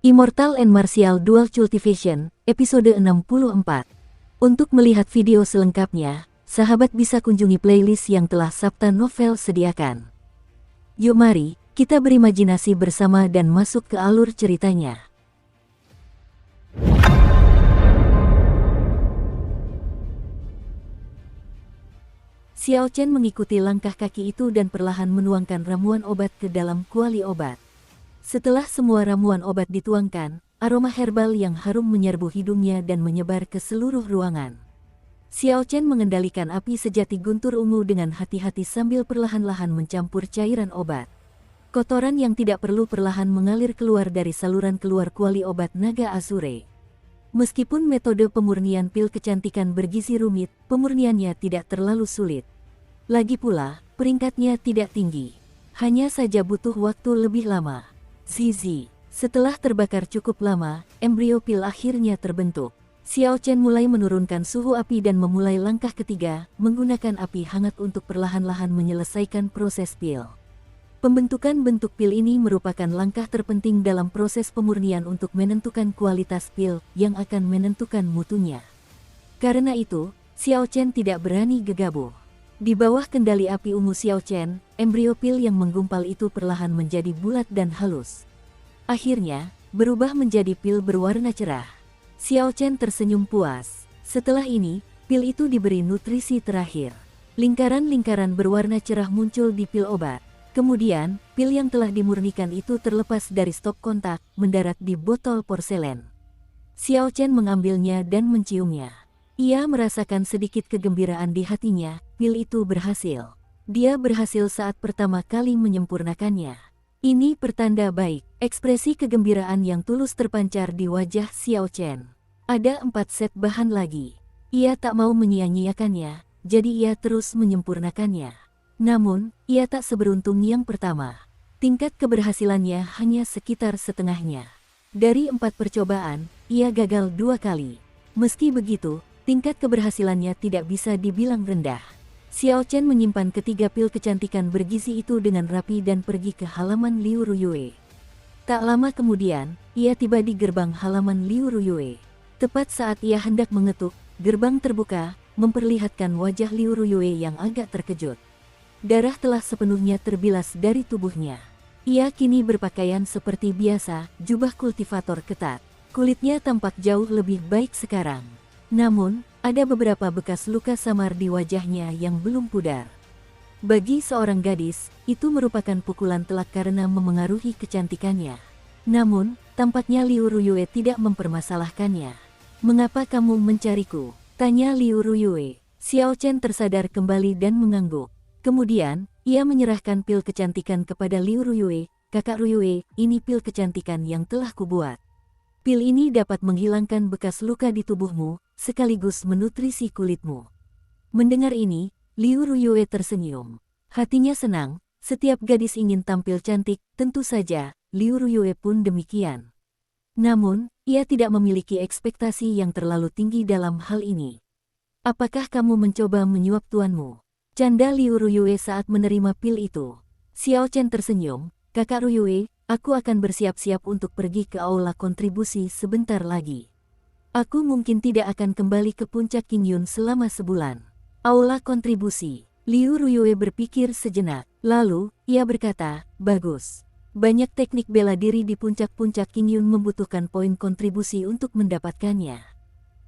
Immortal and Martial Dual Cultivation, episode 64. Untuk melihat video selengkapnya, sahabat bisa kunjungi playlist yang telah Sabta Novel sediakan. Yuk mari, kita berimajinasi bersama dan masuk ke alur ceritanya. Xiao Chen mengikuti langkah kaki itu dan perlahan menuangkan ramuan obat ke dalam kuali obat. Setelah semua ramuan obat dituangkan, aroma herbal yang harum menyerbu hidungnya dan menyebar ke seluruh ruangan. Xiao Chen mengendalikan api sejati guntur ungu dengan hati-hati sambil perlahan-lahan mencampur cairan obat. Kotoran yang tidak perlu perlahan mengalir keluar dari saluran keluar kuali obat naga Azure. Meskipun metode pemurnian pil kecantikan bergizi rumit, pemurniannya tidak terlalu sulit. Lagi pula, peringkatnya tidak tinggi. Hanya saja butuh waktu lebih lama. Zizi. Setelah terbakar cukup lama, embrio pil akhirnya terbentuk. Xiao Chen mulai menurunkan suhu api dan memulai langkah ketiga, menggunakan api hangat untuk perlahan-lahan menyelesaikan proses pil. Pembentukan bentuk pil ini merupakan langkah terpenting dalam proses pemurnian untuk menentukan kualitas pil yang akan menentukan mutunya. Karena itu, Xiao Chen tidak berani gegabah. Di bawah kendali api ungu Xiao Chen, embrio pil yang menggumpal itu perlahan menjadi bulat dan halus. Akhirnya, berubah menjadi pil berwarna cerah. Xiao Chen tersenyum puas. Setelah ini, pil itu diberi nutrisi terakhir. Lingkaran-lingkaran berwarna cerah muncul di pil obat. Kemudian, pil yang telah dimurnikan itu terlepas dari stop kontak, mendarat di botol porselen. Xiao Chen mengambilnya dan menciumnya. Ia merasakan sedikit kegembiraan di hatinya, pil itu berhasil. Dia berhasil saat pertama kali menyempurnakannya. Ini pertanda baik, ekspresi kegembiraan yang tulus terpancar di wajah Xiao Chen. Ada 4 set bahan lagi. Ia tak mau menyia-nyiakannya, jadi ia terus menyempurnakannya. Namun, ia tak seberuntung yang pertama. Tingkat keberhasilannya hanya sekitar setengahnya. Dari 4 percobaan, ia gagal 2 kali. Meski begitu, tingkat keberhasilannya tidak bisa dibilang rendah. Xiao Chen menyimpan ketiga pil kecantikan bergizi itu dengan rapi dan pergi ke halaman Liu Ruyue. Tak lama kemudian, ia tiba di gerbang halaman Liu Ruyue. Tepat saat ia hendak mengetuk, gerbang terbuka, memperlihatkan wajah Liu Ruyue yang agak terkejut. Darah telah sepenuhnya terbilas dari tubuhnya. Ia kini berpakaian seperti biasa, jubah kultivator ketat. Kulitnya tampak jauh lebih baik sekarang. Namun, ada beberapa bekas luka samar di wajahnya yang belum pudar. Bagi seorang gadis, itu merupakan pukulan telak karena memengaruhi kecantikannya. Namun, tampaknya Liu Ruyue tidak mempermasalahkannya. "Mengapa kamu mencariku?" tanya Liu Ruyue. Xiao Chen tersadar kembali dan mengangguk. Kemudian, ia menyerahkan pil kecantikan kepada Liu Ruyue. "Kakak Ruyue, ini pil kecantikan yang telah kubuat. Pil ini dapat menghilangkan bekas luka di tubuhmu, sekaligus menutrisi kulitmu." Mendengar ini, Liu Ruyue tersenyum. Hatinya senang, setiap gadis ingin tampil cantik, tentu saja, Liu Ruyue pun demikian. Namun, ia tidak memiliki ekspektasi yang terlalu tinggi dalam hal ini. "Apakah kamu mencoba menyuap tuanmu?" canda Liu Ruyue saat menerima pil itu. Xiao Chen tersenyum, "Kakak Ruyue, aku akan bersiap-siap untuk pergi ke aula kontribusi sebentar lagi. Aku mungkin tidak akan kembali ke puncak Qingyun selama sebulan." Aula kontribusi. Liu Ruyue berpikir sejenak. Lalu, ia berkata, "Bagus. Banyak teknik bela diri di puncak-puncak Qingyun membutuhkan poin kontribusi untuk mendapatkannya.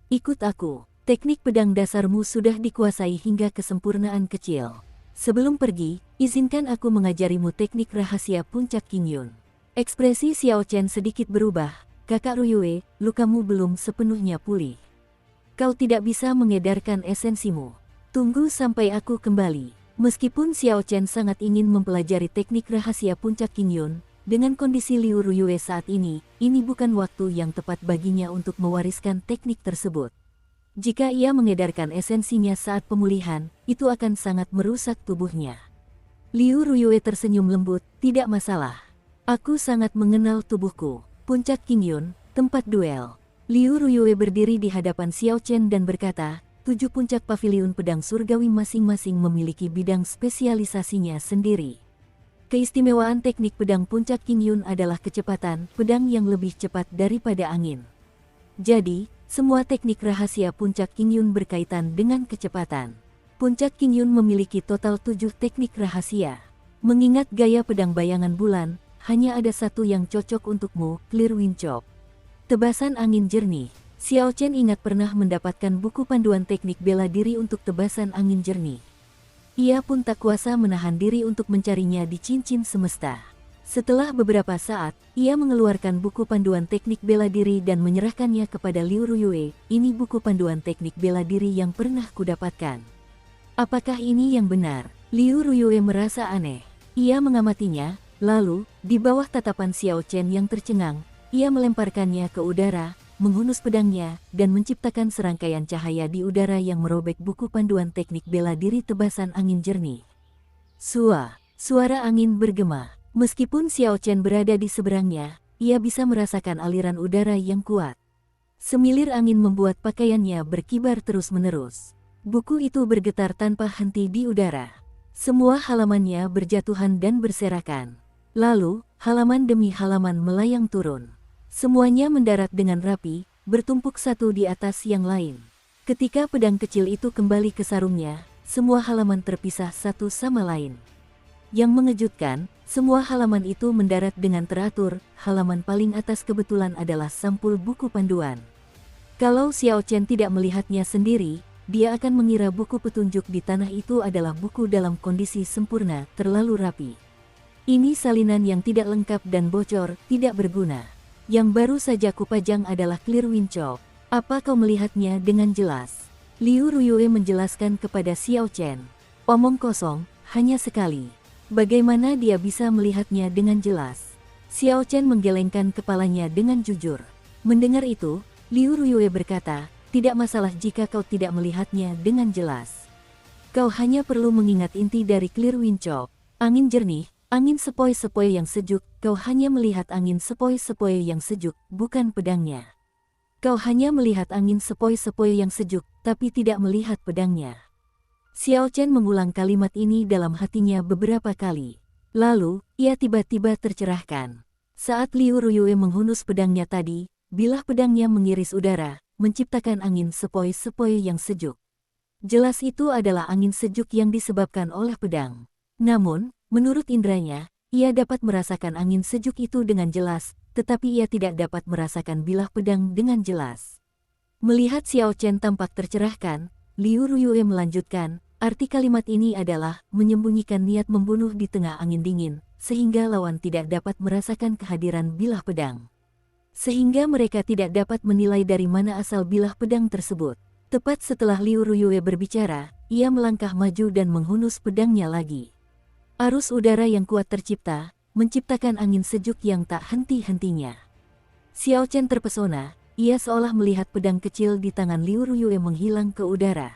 Ikut aku. Teknik pedang dasarmu sudah dikuasai hingga kesempurnaan kecil. Sebelum pergi, izinkan aku mengajarimu teknik rahasia puncak Qingyun." Ekspresi Xiao Chen sedikit berubah. "Kakak Ruyue, lukamu belum sepenuhnya pulih. Kau tidak bisa mengedarkan esensimu. Tunggu sampai aku kembali." Meskipun Xiao Chen sangat ingin mempelajari teknik rahasia puncak Qingyun, dengan kondisi Liu Ruyue saat ini bukan waktu yang tepat baginya untuk mewariskan teknik tersebut. Jika ia mengedarkan esensinya saat pemulihan, itu akan sangat merusak tubuhnya. Liu Ruyue tersenyum lembut, "Tidak masalah. Aku sangat mengenal tubuhku." Puncak Qingyun, tempat duel. Liu Ruyue berdiri di hadapan Xiao Chen dan berkata, 7 puncak paviliun pedang surgawi masing-masing memiliki bidang spesialisasinya sendiri. Keistimewaan teknik pedang puncak Qingyun adalah kecepatan pedang yang lebih cepat daripada angin. Jadi, semua teknik rahasia puncak Qingyun berkaitan dengan kecepatan. Puncak Qingyun memiliki total 7 teknik rahasia. Mengingat gaya pedang bayangan bulan, hanya ada satu yang cocok untukmu, Clear Wind Chop. Tebasan angin jernih. Xiao Chen ingat pernah mendapatkan buku panduan teknik bela diri untuk tebasan angin jernih. Ia pun tak kuasa menahan diri untuk mencarinya di cincin semesta. Setelah beberapa saat, ia mengeluarkan buku panduan teknik bela diri dan menyerahkannya kepada Liu Ruyue. Ini buku panduan teknik bela diri yang pernah kudapatkan. Apakah ini yang benar? Liu Ruyue merasa aneh. Ia mengamatinya, lalu, di bawah tatapan Xiao Chen yang tercengang, ia melemparkannya ke udara, menghunus pedangnya, dan menciptakan serangkaian cahaya di udara yang merobek buku panduan teknik bela diri tebasan angin jernih. Suara angin bergema. Meskipun Xiao Chen berada di seberangnya, ia bisa merasakan aliran udara yang kuat. Semilir angin membuat pakaiannya berkibar terus-menerus. Buku itu bergetar tanpa henti di udara. Semua halamannya berjatuhan dan berserakan. Lalu, halaman demi halaman melayang turun. Semuanya mendarat dengan rapi, bertumpuk satu di atas yang lain. Ketika pedang kecil itu kembali ke sarungnya, semua halaman terpisah satu sama lain. Yang mengejutkan, semua halaman itu mendarat dengan teratur. Halaman paling atas kebetulan adalah sampul buku panduan. Kalau Xiao Chen tidak melihatnya sendiri, dia akan mengira buku petunjuk di tanah itu adalah buku dalam kondisi sempurna, terlalu rapi. Ini salinan yang tidak lengkap dan bocor, tidak berguna. Yang baru saja kupajang adalah Clear Wind Chop. Apa kau melihatnya dengan jelas? Liu Ruyue menjelaskan kepada Xiao Chen. Omong kosong, hanya sekali. Bagaimana dia bisa melihatnya dengan jelas? Xiao Chen menggelengkan kepalanya dengan jujur. Mendengar itu, Liu Ruyue berkata, tidak masalah jika kau tidak melihatnya dengan jelas. Kau hanya perlu mengingat inti dari Clear Wind Chop. Angin jernih. Angin sepoi-sepoi yang sejuk, kau hanya melihat angin sepoi-sepoi yang sejuk, bukan pedangnya. Kau hanya melihat angin sepoi-sepoi yang sejuk, tapi tidak melihat pedangnya. Xiao Chen mengulang kalimat ini dalam hatinya beberapa kali. Lalu, ia tiba-tiba tercerahkan. Saat Liu Ruyue menghunus pedangnya tadi, bilah pedangnya mengiris udara, menciptakan angin sepoi-sepoi yang sejuk. Jelas itu adalah angin sejuk yang disebabkan oleh pedang. Namun, menurut indranya, ia dapat merasakan angin sejuk itu dengan jelas, tetapi ia tidak dapat merasakan bilah pedang dengan jelas. Melihat Xiao Chen tampak tercerahkan, Liu Ruyue melanjutkan, arti kalimat ini adalah menyembunyikan niat membunuh di tengah angin dingin, sehingga lawan tidak dapat merasakan kehadiran bilah pedang. Sehingga mereka tidak dapat menilai dari mana asal bilah pedang tersebut. Tepat setelah Liu Ruyue berbicara, ia melangkah maju dan menghunus pedangnya lagi. Arus udara yang kuat tercipta, menciptakan angin sejuk yang tak henti-hentinya. Xiao Chen terpesona, ia seolah melihat pedang kecil di tangan Liu Ruyue menghilang ke udara.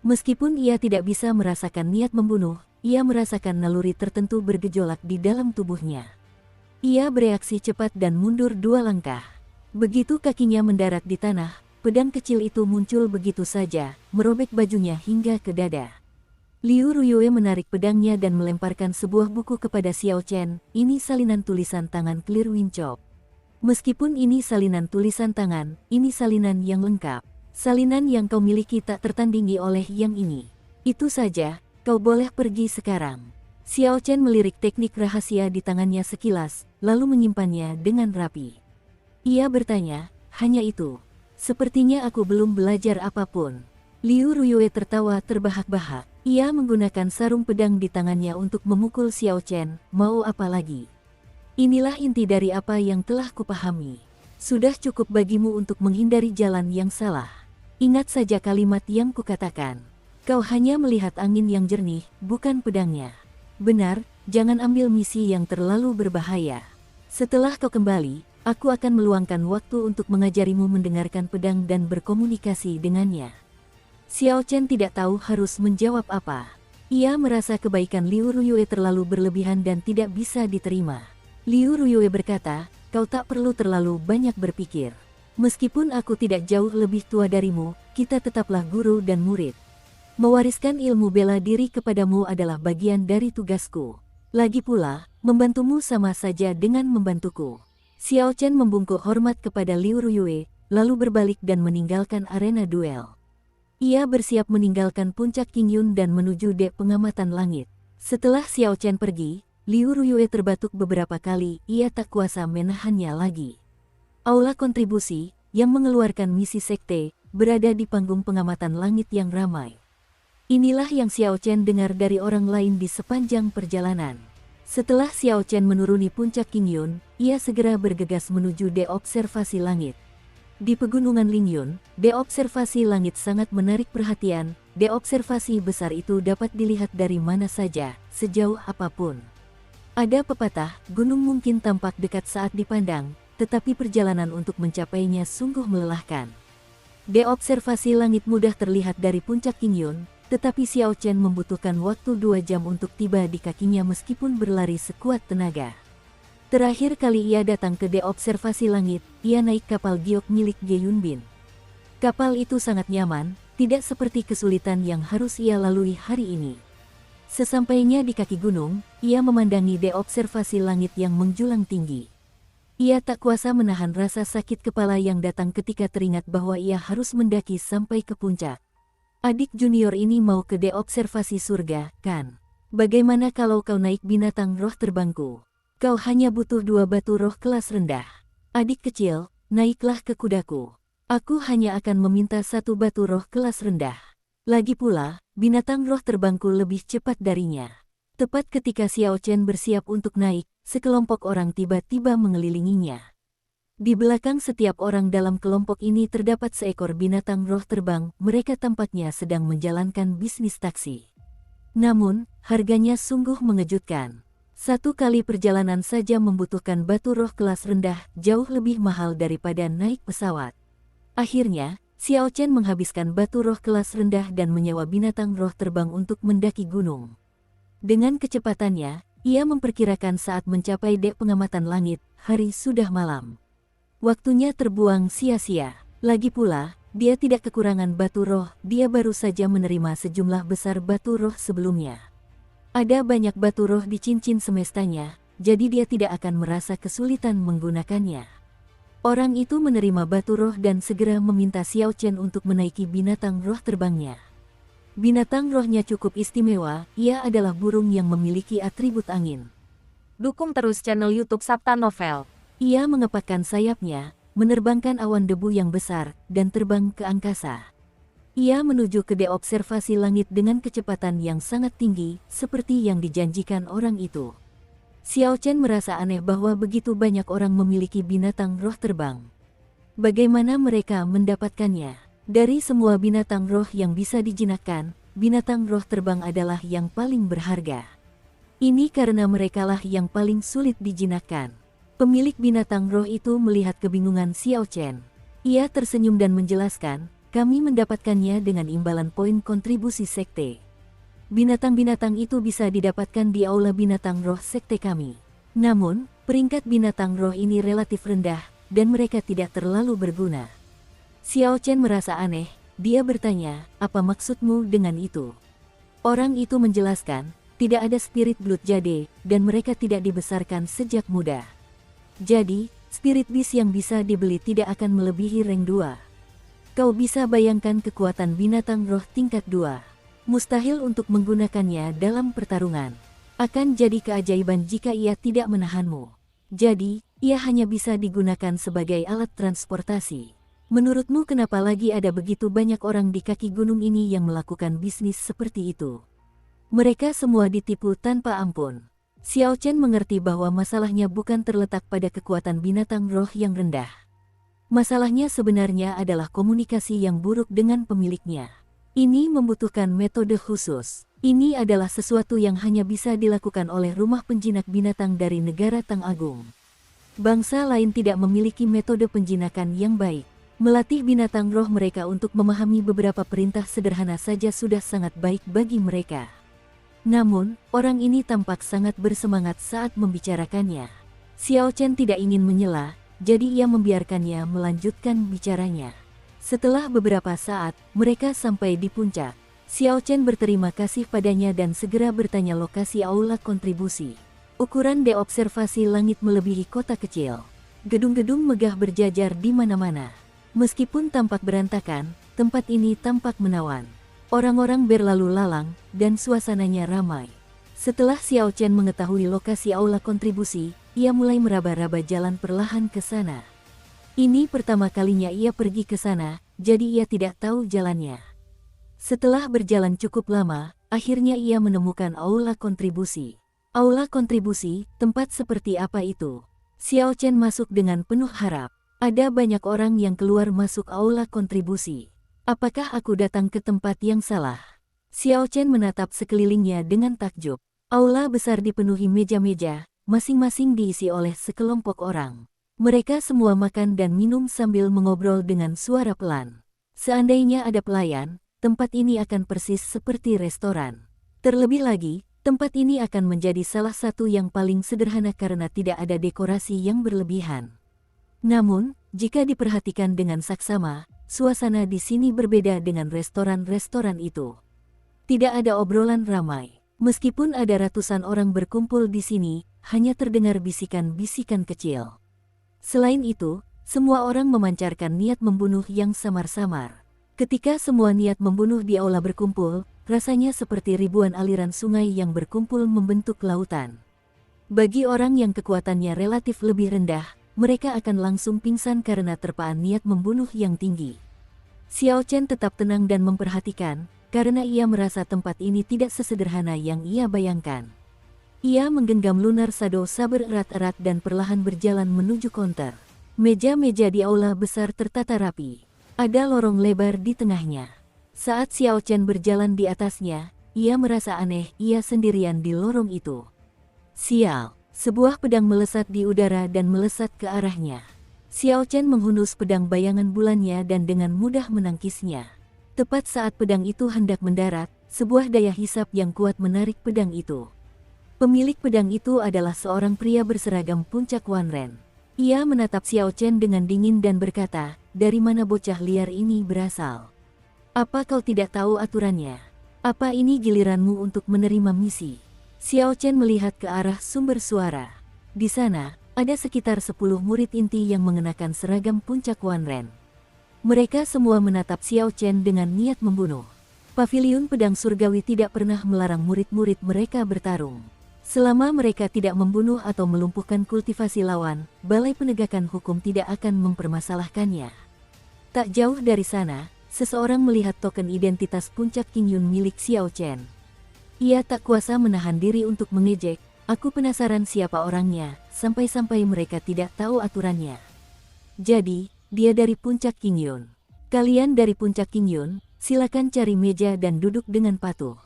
Meskipun ia tidak bisa merasakan niat membunuh, ia merasakan naluri tertentu bergejolak di dalam tubuhnya. Ia bereaksi cepat dan mundur 2 langkah. Begitu kakinya mendarat di tanah, pedang kecil itu muncul begitu saja, merobek bajunya hingga ke dada. Liu Ruyue menarik pedangnya dan melemparkan sebuah buku kepada Xiao Chen. Ini salinan tulisan tangan Clear Wind Chop. Meskipun ini salinan tulisan tangan, ini salinan yang lengkap. Salinan yang kau miliki tak tertandingi oleh yang ini. Itu saja, kau boleh pergi sekarang. Xiao Chen melirik teknik rahasia di tangannya sekilas, lalu menyimpannya dengan rapi. Ia bertanya, hanya itu. Sepertinya aku belum belajar apapun. Liu Ruyue tertawa terbahak-bahak. Ia menggunakan sarung pedang di tangannya untuk memukul Xiao Chen, mau apa lagi? Inilah inti dari apa yang telah kupahami. Sudah cukup bagimu untuk menghindari jalan yang salah. Ingat saja kalimat yang kukatakan. Kau hanya melihat angin yang jernih, bukan pedangnya. Benar, jangan ambil misi yang terlalu berbahaya. Setelah kau kembali, aku akan meluangkan waktu untuk mengajarimu mendengarkan pedang dan berkomunikasi dengannya. Xiao Chen tidak tahu harus menjawab apa. Ia merasa kebaikan Liu Ruyue terlalu berlebihan dan tidak bisa diterima. Liu Ruyue berkata, kau tak perlu terlalu banyak berpikir. Meskipun aku tidak jauh lebih tua darimu, kita tetaplah guru dan murid. Mewariskan ilmu bela diri kepadamu adalah bagian dari tugasku. Lagi pula, membantumu sama saja dengan membantuku. Xiao Chen membungkuk hormat kepada Liu Ruyue, lalu berbalik dan meninggalkan arena duel. Ia bersiap meninggalkan puncak Qingyun dan menuju dek pengamatan langit. Setelah Xiao Chen pergi, Liu Ruyue terbatuk beberapa kali, ia tak kuasa menahannya lagi. Aula kontribusi, yang mengeluarkan misi sekte, berada di panggung pengamatan langit yang ramai. Inilah yang Xiao Chen dengar dari orang lain di sepanjang perjalanan. Setelah Xiao Chen menuruni puncak Qingyun, ia segera bergegas menuju de observasi langit. Di pegunungan Lingyun, de observasi langit sangat menarik perhatian. De observasi besar itu dapat dilihat dari mana saja, sejauh apapun. Ada pepatah, gunung mungkin tampak dekat saat dipandang, tetapi perjalanan untuk mencapainya sungguh melelahkan. De observasi langit mudah terlihat dari puncak Qingyun, tetapi Xiao Chen membutuhkan waktu 2 jam untuk tiba di kakinya meskipun berlari sekuat tenaga. Terakhir kali ia datang ke de observasi langit, ia naik kapal giok milik Ge Yunbin. Kapal itu sangat nyaman, tidak seperti kesulitan yang harus ia lalui hari ini. Sesampainya di kaki gunung, ia memandangi de observasi langit yang menjulang tinggi. Ia tak kuasa menahan rasa sakit kepala yang datang ketika teringat bahwa ia harus mendaki sampai ke puncak. Adik junior ini mau ke de observasi surga, kan? Bagaimana kalau kau naik binatang roh terbangku? Kau hanya butuh 2 batu roh kelas rendah. Adik kecil, naiklah ke kudaku. Aku hanya akan meminta 1 batu roh kelas rendah. Lagi pula, binatang roh terbangku lebih cepat darinya. Tepat ketika Xiao Chen bersiap untuk naik, sekelompok orang tiba-tiba mengelilinginya. Di belakang setiap orang dalam kelompok ini terdapat seekor binatang roh terbang, mereka tampaknya sedang menjalankan bisnis taksi. Namun, harganya sungguh mengejutkan. 1 kali perjalanan saja membutuhkan batu roh kelas rendah, jauh lebih mahal daripada naik pesawat. Akhirnya, Xiao Chen menghabiskan batu roh kelas rendah dan menyewa binatang roh terbang untuk mendaki gunung. Dengan kecepatannya, ia memperkirakan saat mencapai dek pengamatan langit, hari sudah malam. Waktunya terbuang sia-sia. Lagi pula, dia tidak kekurangan batu roh, dia baru saja menerima sejumlah besar batu roh sebelumnya. Ada banyak batu roh di cincin semestanya, jadi dia tidak akan merasa kesulitan menggunakannya. Orang itu menerima batu roh dan segera meminta Xiao Chen untuk menaiki binatang roh terbangnya. Binatang rohnya cukup istimewa, ia adalah burung yang memiliki atribut angin. Dukung terus channel YouTube Sabta Novel. Ia mengepakkan sayapnya, menerbangkan awan debu yang besar, dan terbang ke angkasa. Ia menuju ke de observasi langit dengan kecepatan yang sangat tinggi, seperti yang dijanjikan orang itu. Xiao Chen merasa aneh bahwa begitu banyak orang memiliki binatang roh terbang. Bagaimana mereka mendapatkannya? Dari semua binatang roh yang bisa dijinakkan, binatang roh terbang adalah yang paling berharga. Ini karena merekalah yang paling sulit dijinakkan. Pemilik binatang roh itu melihat kebingungan Xiao Chen. Ia tersenyum dan menjelaskan, kami mendapatkannya dengan imbalan poin kontribusi sekte. Binatang-binatang itu bisa didapatkan di aula binatang roh sekte kami. Namun, peringkat binatang roh ini relatif rendah, dan mereka tidak terlalu berguna. Xiao Chen merasa aneh, dia bertanya, apa maksudmu dengan itu? Orang itu menjelaskan, tidak ada spirit blood jade, dan mereka tidak dibesarkan sejak muda. Jadi, spirit beast yang bisa dibeli tidak akan melebihi rank 2. Kau bisa bayangkan kekuatan binatang roh tingkat 2. Mustahil untuk menggunakannya dalam pertarungan. Akan jadi keajaiban jika ia tidak menahanmu. Jadi, ia hanya bisa digunakan sebagai alat transportasi. Menurutmu kenapa lagi ada begitu banyak orang di kaki gunung ini yang melakukan bisnis seperti itu? Mereka semua ditipu tanpa ampun. Xiao Chen mengerti bahwa masalahnya bukan terletak pada kekuatan binatang roh yang rendah. Masalahnya sebenarnya adalah komunikasi yang buruk dengan pemiliknya. Ini membutuhkan metode khusus. Ini adalah sesuatu yang hanya bisa dilakukan oleh rumah penjinak binatang dari negara Tang Agung. Bangsa lain tidak memiliki metode penjinakan yang baik. Melatih binatang roh mereka untuk memahami beberapa perintah sederhana saja sudah sangat baik bagi mereka. Namun, orang ini tampak sangat bersemangat saat membicarakannya. Xiao Chen tidak ingin menyela, jadi ia membiarkannya melanjutkan bicaranya. Setelah beberapa saat, mereka sampai di puncak. Xiao Chen berterima kasih padanya dan segera bertanya lokasi aula kontribusi. Ukuran de observasi langit melebihi kota kecil. Gedung-gedung megah berjajar di mana-mana. Meskipun tampak berantakan, tempat ini tampak menawan. Orang-orang berlalu lalang, dan suasananya ramai. Setelah Xiao Chen mengetahui lokasi aula kontribusi, ia mulai meraba-raba jalan perlahan ke sana. Ini pertama kalinya ia pergi ke sana, jadi ia tidak tahu jalannya. Setelah berjalan cukup lama, akhirnya ia menemukan aula kontribusi. Aula kontribusi, tempat seperti apa itu? Xiao Chen masuk dengan penuh harap. Ada banyak orang yang keluar masuk aula kontribusi. Apakah aku datang ke tempat yang salah? Xiao Chen menatap sekelilingnya dengan takjub. Aula besar dipenuhi meja-meja, masing-masing diisi oleh sekelompok orang. Mereka semua makan dan minum sambil mengobrol dengan suara pelan. Seandainya ada pelayan, tempat ini akan persis seperti restoran. Terlebih lagi, tempat ini akan menjadi salah satu yang paling sederhana karena tidak ada dekorasi yang berlebihan. Namun, jika diperhatikan dengan saksama, suasana di sini berbeda dengan restoran-restoran itu. Tidak ada obrolan ramai. Meskipun ada ratusan orang berkumpul di sini, hanya terdengar bisikan-bisikan kecil. Selain itu, semua orang memancarkan niat membunuh yang samar-samar. Ketika semua niat membunuh di aula berkumpul, rasanya seperti ribuan aliran sungai yang berkumpul membentuk lautan. Bagi orang yang kekuatannya relatif lebih rendah, mereka akan langsung pingsan karena terpaan niat membunuh yang tinggi. Xiao Chen tetap tenang dan memperhatikan, karena ia merasa tempat ini tidak sesederhana yang ia bayangkan. Ia menggenggam lunar shadow saber erat-erat dan perlahan berjalan menuju counter. Meja-meja di aula besar tertata rapi. Ada lorong lebar di tengahnya. Saat Xiao Chen berjalan di atasnya, ia merasa aneh ia sendirian di lorong itu. Sial, sebuah pedang melesat di udara dan melesat ke arahnya. Xiao Chen menghunus pedang bayangan bulannya dan dengan mudah menangkisnya. Tepat saat pedang itu hendak mendarat, sebuah daya hisap yang kuat menarik pedang itu. Pemilik pedang itu adalah seorang pria berseragam puncak Wanren. Ia menatap Xiao Chen dengan dingin dan berkata, "Dari mana bocah liar ini berasal? Apa kau tidak tahu aturannya? Apa ini giliranmu untuk menerima misi?" Xiao Chen melihat ke arah sumber suara. Di sana, ada sekitar 10 murid inti yang mengenakan seragam puncak Wanren. Mereka semua menatap Xiao Chen dengan niat membunuh. Paviliun pedang surgawi tidak pernah melarang murid-murid mereka bertarung. Selama mereka tidak membunuh atau melumpuhkan kultivasi lawan, Balai Penegakan Hukum tidak akan mempermasalahkannya. Tak jauh dari sana, seseorang melihat token identitas puncak Qingyun milik Xiao Chen. Ia tak kuasa menahan diri untuk mengejek, "Aku penasaran siapa orangnya, sampai-sampai mereka tidak tahu aturannya." Jadi, dia dari puncak Qingyun. Kalian dari puncak Qingyun, silakan cari meja dan duduk dengan patuh.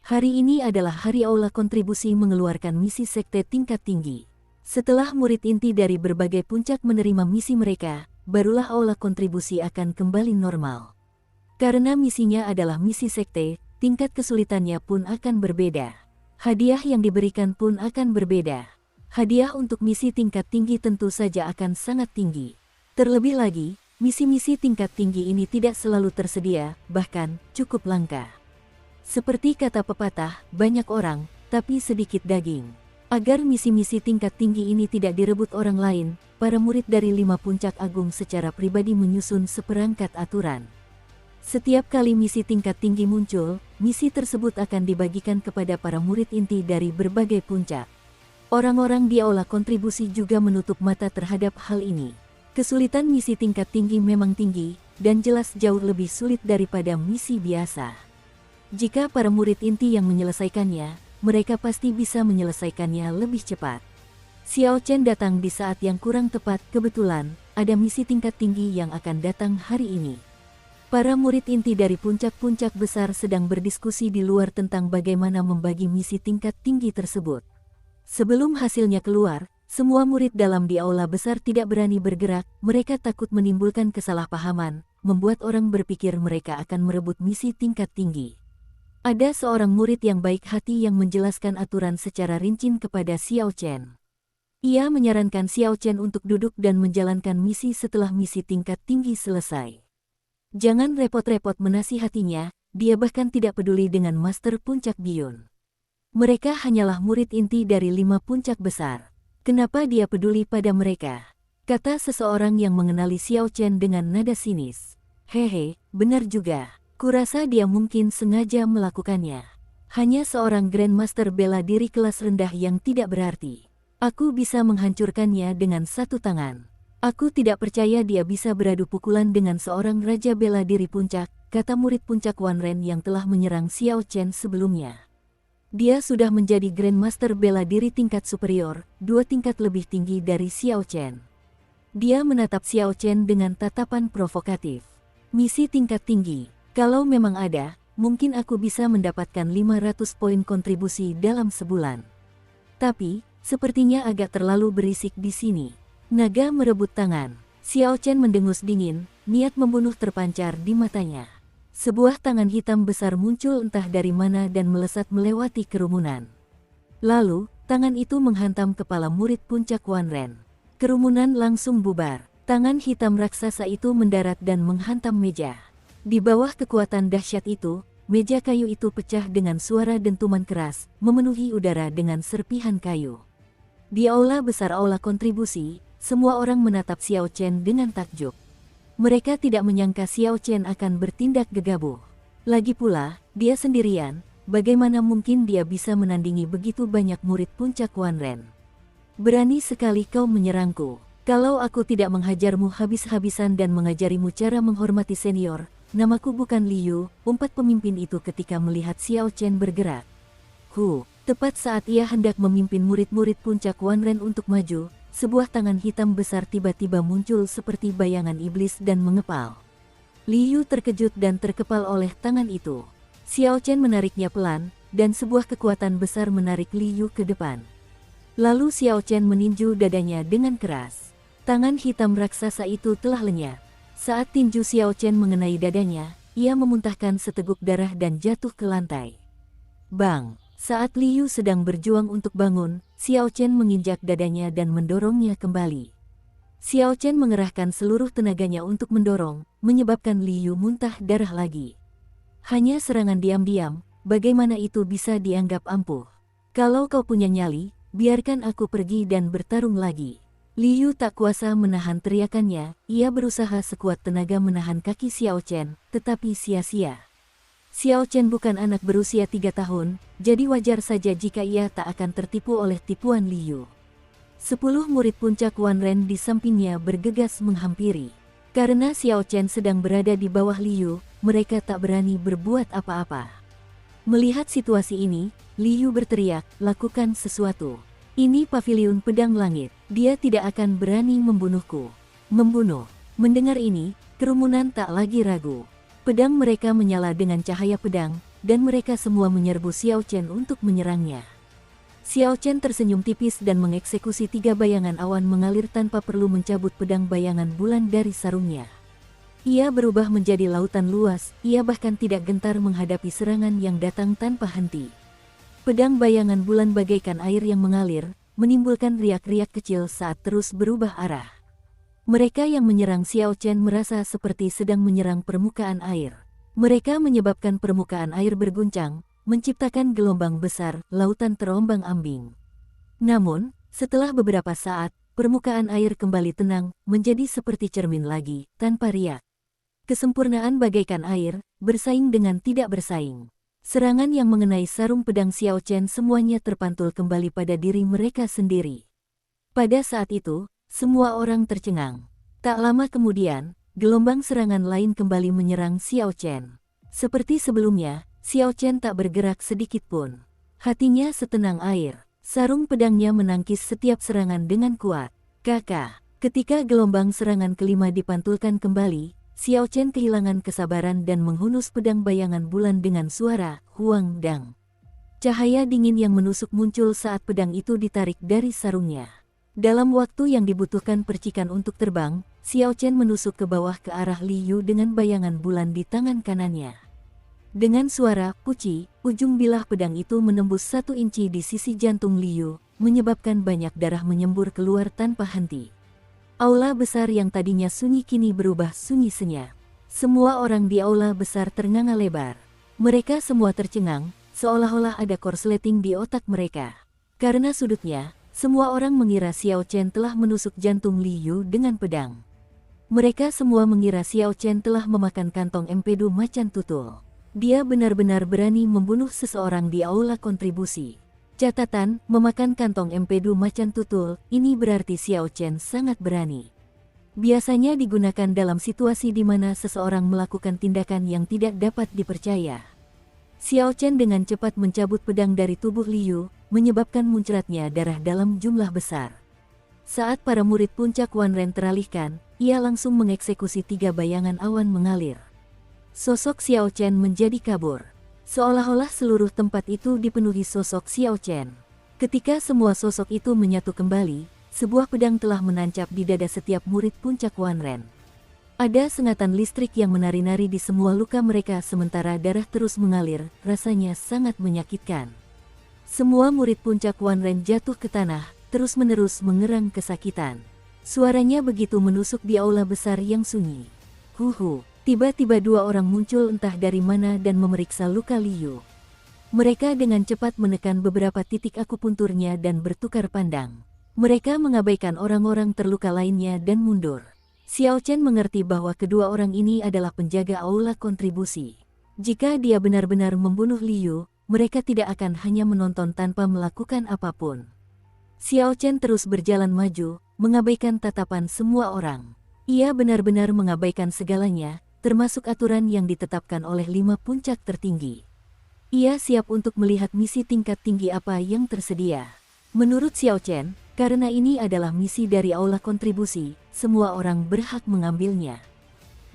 Hari ini adalah hari aula kontribusi mengeluarkan misi sekte tingkat tinggi. Setelah murid inti dari berbagai puncak menerima misi mereka, barulah aula kontribusi akan kembali normal. Karena misinya adalah misi sekte, tingkat kesulitannya pun akan berbeda. Hadiah yang diberikan pun akan berbeda. Hadiah untuk misi tingkat tinggi tentu saja akan sangat tinggi. Terlebih lagi, misi-misi tingkat tinggi ini tidak selalu tersedia, bahkan cukup langka. Seperti kata pepatah, banyak orang, tapi sedikit daging. Agar misi-misi tingkat tinggi ini tidak direbut orang lain, para murid dari 5 puncak agung secara pribadi menyusun seperangkat aturan. Setiap kali misi tingkat tinggi muncul, misi tersebut akan dibagikan kepada para murid inti dari berbagai puncak. Orang-orang di aula kontribusi juga menutup mata terhadap hal ini. Kesulitan misi tingkat tinggi memang tinggi, dan jelas jauh lebih sulit daripada misi biasa. Jika para murid inti yang menyelesaikannya, mereka pasti bisa menyelesaikannya lebih cepat. Xiao Chen datang di saat yang kurang tepat, kebetulan, ada misi tingkat tinggi yang akan datang hari ini. Para murid inti dari puncak-puncak besar sedang berdiskusi di luar tentang bagaimana membagi misi tingkat tinggi tersebut. Sebelum hasilnya keluar, semua murid dalam di aula besar tidak berani bergerak, mereka takut menimbulkan kesalahpahaman, membuat orang berpikir mereka akan merebut misi tingkat tinggi. Ada seorang murid yang baik hati yang menjelaskan aturan secara rinci kepada Xiao Chen. Ia menyarankan Xiao Chen untuk duduk dan menjalankan misi setelah misi tingkat tinggi selesai. Jangan repot-repot menasihatinya, dia bahkan tidak peduli dengan Master Puncak Biyun. Mereka hanyalah murid inti dari 5 puncak besar. Kenapa dia peduli pada mereka? Kata seseorang yang mengenali Xiao Chen dengan nada sinis. Hehe, benar juga. Kurasa dia mungkin sengaja melakukannya. Hanya seorang Grandmaster bela diri kelas rendah yang tidak berarti. Aku bisa menghancurkannya dengan satu tangan. Aku tidak percaya dia bisa beradu pukulan dengan seorang raja bela diri puncak, kata murid puncak Wan Ren yang telah menyerang Xiao Chen sebelumnya. Dia sudah menjadi Grandmaster bela diri tingkat superior, 2 tingkat lebih tinggi dari Xiao Chen. Dia menatap Xiao Chen dengan tatapan provokatif. Misi tingkat tinggi, kalau memang ada, mungkin aku bisa mendapatkan 500 poin kontribusi dalam sebulan. Tapi, sepertinya agak terlalu berisik di sini. Naga merebut tangan. Xiao Chen mendengus dingin, niat membunuh terpancar di matanya. Sebuah tangan hitam besar muncul entah dari mana dan melesat melewati kerumunan. Lalu, tangan itu menghantam kepala murid puncak Wan Ren. Kerumunan langsung bubar. Tangan hitam raksasa itu mendarat dan menghantam meja. Di bawah kekuatan dahsyat itu, meja kayu itu pecah dengan suara dentuman keras, memenuhi udara dengan serpihan kayu. Di aula besar aula kontribusi, semua orang menatap Xiao Chen dengan takjub. Mereka tidak menyangka Xiao Chen akan bertindak gegabah. Lagi pula, dia sendirian, bagaimana mungkin dia bisa menandingi begitu banyak murid puncak Wan Ren? Berani sekali kau menyerangku. Kalau aku tidak menghajarmu habis-habisan dan mengajarimu cara menghormati senior, namaku bukan Liu, umpat pemimpin itu ketika melihat Xiao Chen bergerak. Tepat saat ia hendak memimpin murid-murid puncak Wan Ren untuk maju, sebuah tangan hitam besar tiba-tiba muncul seperti bayangan iblis dan mengepal. Liu terkejut dan terkepal oleh tangan itu. Xiao Chen menariknya pelan, dan sebuah kekuatan besar menarik Liu ke depan. Lalu Xiao Chen meninju dadanya dengan keras. Tangan hitam raksasa itu telah lenyap. Saat tinju Xiao Chen mengenai dadanya, ia memuntahkan seteguk darah dan jatuh ke lantai. Bang! Saat Liu sedang berjuang untuk bangun, Xiao Chen menginjak dadanya dan mendorongnya kembali. Xiao Chen mengerahkan seluruh tenaganya untuk mendorong, menyebabkan Liu muntah darah lagi. Hanya serangan diam-diam, bagaimana itu bisa dianggap ampuh? Kalau kau punya nyali, biarkan aku pergi dan bertarung lagi. Liu tak kuasa menahan teriakannya, ia berusaha sekuat tenaga menahan kaki Xiao Chen, tetapi sia-sia. Xiao Chen bukan anak berusia 3 tahun, jadi wajar saja jika ia tak akan tertipu oleh tipuan Liu. 10 murid puncak Wan Ren di sampingnya bergegas menghampiri. Karena Xiao Chen sedang berada di bawah Liu, mereka tak berani berbuat apa-apa. Melihat situasi ini, Liu berteriak, lakukan sesuatu. Ini paviliun pedang langit, dia tidak akan berani membunuhku. Membunuh. Mendengar ini, kerumunan tak lagi ragu. Pedang mereka menyala dengan cahaya pedang, dan mereka semua menyerbu Xiao Chen untuk menyerangnya. Xiao Chen tersenyum tipis dan mengeksekusi 3 bayangan awan mengalir tanpa perlu mencabut pedang bayangan bulan dari sarungnya. Ia berubah menjadi lautan luas, ia bahkan tidak gentar menghadapi serangan yang datang tanpa henti. Pedang bayangan bulan bagaikan air yang mengalir, menimbulkan riak-riak kecil saat terus berubah arah. Mereka yang menyerang Xiao Chen merasa seperti sedang menyerang permukaan air. Mereka menyebabkan permukaan air berguncang, menciptakan gelombang besar, lautan terombang-ambing. Namun, setelah beberapa saat, permukaan air kembali tenang, menjadi seperti cermin lagi, tanpa riak. Kesempurnaan bagaikan air, bersaing dengan tidak bersaing. Serangan yang mengenai sarung pedang Xiao Chen semuanya terpantul kembali pada diri mereka sendiri. Pada saat itu, semua orang tercengang. Tak lama kemudian, gelombang serangan lain kembali menyerang Xiao Chen. Seperti sebelumnya, Xiao Chen tak bergerak sedikit pun. Hatinya setenang air. Sarung pedangnya menangkis setiap serangan dengan kuat. Ketika gelombang serangan kelima dipantulkan kembali, Xiao Chen kehilangan kesabaran dan menghunus pedang bayangan bulan dengan suara Huang Dang. Cahaya dingin yang menusuk muncul saat pedang itu ditarik dari sarungnya. Dalam waktu yang dibutuhkan percikan untuk terbang, Xiao Chen menusuk ke bawah ke arah Liu dengan bayangan bulan di tangan kanannya. Dengan suara puci, ujung bilah pedang itu menembus 1 inci di sisi jantung Liu, menyebabkan banyak darah menyembur keluar tanpa henti. Aula besar yang tadinya sunyi kini berubah sunyi senyap. Semua orang di aula besar ternganga lebar. Mereka semua tercengang, seolah-olah ada korsleting di otak mereka. Karena sudutnya, semua orang mengira Xiao Chen telah menusuk jantung Li Yu dengan pedang. Mereka semua mengira Xiao Chen telah memakan kantong empedu macan tutul. Dia benar-benar berani membunuh seseorang di aula kontribusi. Catatan, memakan kantong empedu macan tutul, ini berarti Xiao Chen sangat berani. Biasanya digunakan dalam situasi di mana seseorang melakukan tindakan yang tidak dapat dipercaya. Xiao Chen dengan cepat mencabut pedang dari tubuh Li Yu, menyebabkan muncratnya darah dalam jumlah besar. Saat para murid puncak Wanren teralihkan, ia langsung mengeksekusi 3 bayangan awan mengalir. Sosok Xiao Chen menjadi kabur. Seolah-olah seluruh tempat itu dipenuhi sosok Xiao Chen. Ketika semua sosok itu menyatu kembali, sebuah pedang telah menancap di dada setiap murid puncak Wanren. Ada sengatan listrik yang menari-nari di semua luka mereka sementara darah terus mengalir, rasanya sangat menyakitkan. Semua murid puncak Wanren jatuh ke tanah, terus-menerus mengerang kesakitan. Suaranya begitu menusuk di aula besar yang sunyi. Huhu, tiba-tiba 2 orang muncul entah dari mana dan memeriksa luka Li Yu. Mereka dengan cepat menekan beberapa titik akupunturnya dan bertukar pandang. Mereka mengabaikan orang-orang terluka lainnya dan mundur. Xiao Chen mengerti bahwa kedua orang ini adalah penjaga aula kontribusi. Jika dia benar-benar membunuh Li Yu, mereka tidak akan hanya menonton tanpa melakukan apapun. Xiao Chen terus berjalan maju, mengabaikan tatapan semua orang. Ia benar-benar mengabaikan segalanya, termasuk aturan yang ditetapkan oleh 5 puncak tertinggi. Ia siap untuk melihat misi tingkat tinggi apa yang tersedia. Menurut Xiao Chen, karena ini adalah misi dari aula kontribusi, semua orang berhak mengambilnya.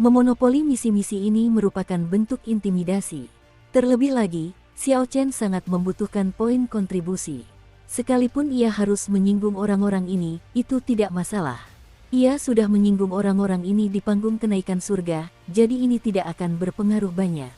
Memonopoli misi-misi ini merupakan bentuk intimidasi. Terlebih lagi, Xiao Chen sangat membutuhkan poin kontribusi. Sekalipun ia harus menyinggung orang-orang ini, itu tidak masalah. Ia sudah menyinggung orang-orang ini di panggung kenaikan surga, jadi ini tidak akan berpengaruh banyak.